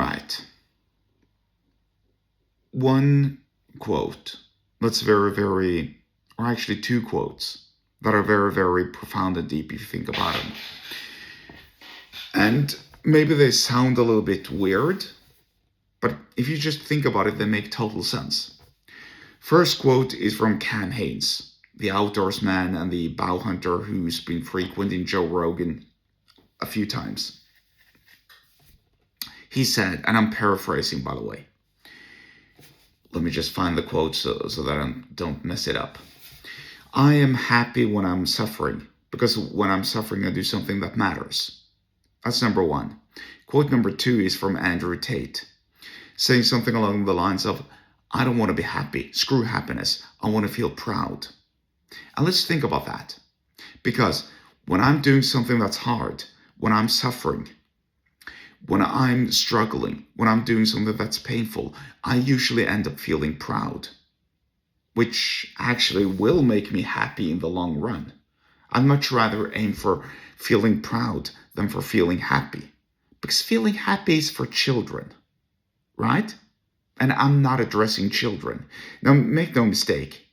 right. One quote that's very, very, or actually two quotes that are very, very profound and deep if you think about them. And maybe they sound a little bit weird, but if you just think about it, they make total sense. First quote is from Cam Hanes, the outdoors man and the bow hunter who's been frequenting Joe Rogan a few times. He said, and I'm paraphrasing by the way, let me just find the quote so that I don't mess it up. I am happy when I'm suffering, because when I'm suffering, I do something that matters. That's number one. Quote number two is from Andrew Tate, saying something along the lines of, I don't want to be happy. Screw happiness. I want to feel proud. And let's think about that. Because when I'm doing something that's hard, when I'm suffering, when I'm struggling, when I'm doing something that's painful, I usually end up feeling proud, which actually will make me happy in the long run. I'd much rather aim for feeling proud than for feeling happy, because feeling happy is for children, right? And I'm not addressing children. Now, make no mistake.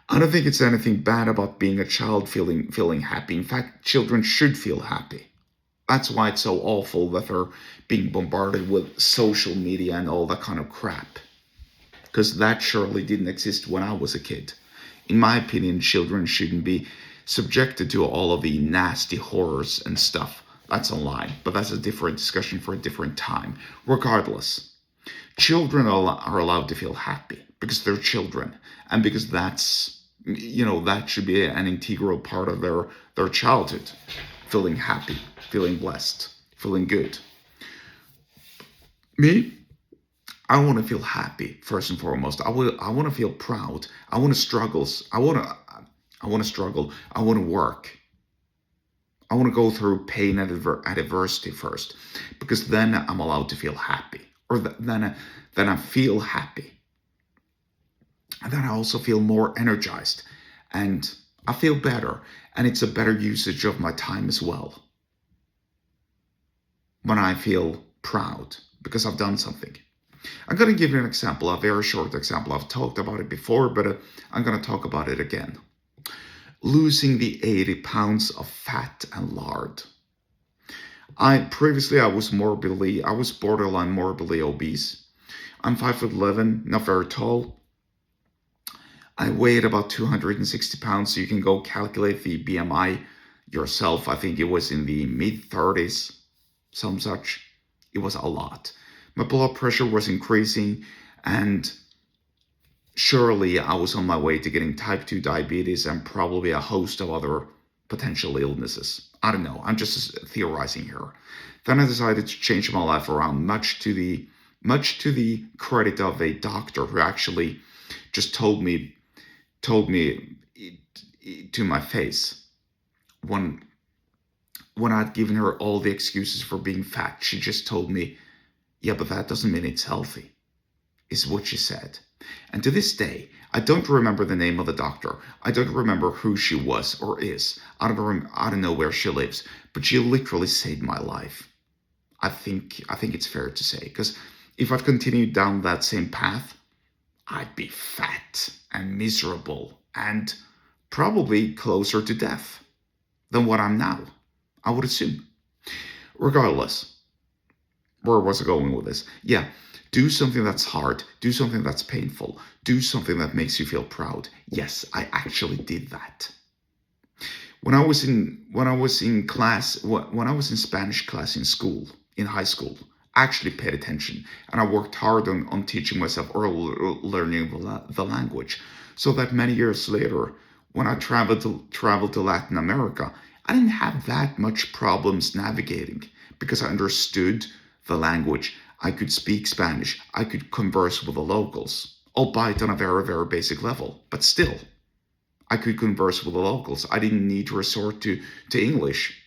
I don't think it's anything bad about being a child feeling happy. In fact, children should feel happy. That's why it's so awful that they're being bombarded with social media and all that kind of crap. Because that surely didn't exist when I was a kid. In my opinion, children shouldn't be subjected to all of the nasty horrors and stuff. That's a lie, but that's a different discussion for a different time. Regardless, children are allowed to feel happy because they're children, and because that's, that should be an integral part of their childhood. Feeling happy, feeling blessed, feeling good. Me, I want to feel happy first and foremost. I want to feel proud. I want to struggle. I want to struggle. I want to work. I want to go through pain and adversity first, because then I'm allowed to feel happy, or then I feel happy, and then I also feel more energized, and I feel better, and it's a better usage of my time as well. When I feel proud because I've done something. I'm going to give you an example, a very short example. I've talked about it before, but I'm going to talk about it again. Losing the 80 pounds of fat and lard. Previously I was borderline morbidly obese. I'm 5'11", not very tall. I weighed about 260 pounds, so you can go calculate the BMI yourself. I think it was in the mid-30s, some such. It was a lot. My blood pressure was increasing, and surely I was on my way to getting type 2 diabetes and probably a host of other potential illnesses. I don't know. I'm just theorizing here. Then I decided to change my life around, much to the credit of a doctor who actually just told me to my face when I'd given her all the excuses for being fat. She just told me, yeah, but that doesn't mean it's healthy, is what she said. And to this day, I don't remember the name of the doctor. I don't remember who she was or is. I don't know where she lives, but she literally saved my life. I think it's fair to say, because if I'd continued down that same path, I'd be fat and miserable and probably closer to death than what I'm now, I would assume. Regardless, where was I going with this? Yeah, do something that's hard, do something that's painful, do something that makes you feel proud. Yes, I actually did that. When I was in Spanish class in high school, I actually paid attention, and I worked hard on teaching myself or learning the language, so that many years later, when I traveled to Latin America, I didn't have that much problems navigating, because I understood the language. I could speak Spanish. I could converse with the locals, albeit on a very, very basic level, but still, I could converse with the locals. I didn't need to resort to English.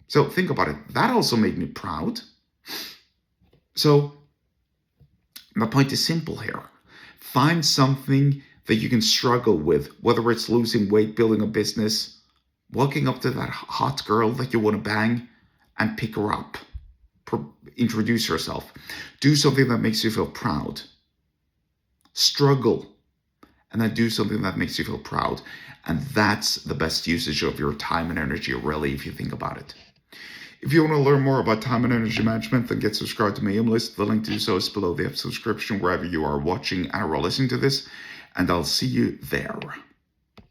So think about it. That also made me proud. So my point is simple here. Find something that you can struggle with, whether it's losing weight, building a business, walking up to that hot girl that you want to bang, and pick her up. introduce yourself. Do something that makes you feel proud. Struggle, and then do something that makes you feel proud. And that's the best usage of your time and energy, really, if you think about it. If you want to learn more about time and energy management, then get subscribed to my email list. The link to do so is below the subscription wherever you are watching or listening to this, and I'll see you there.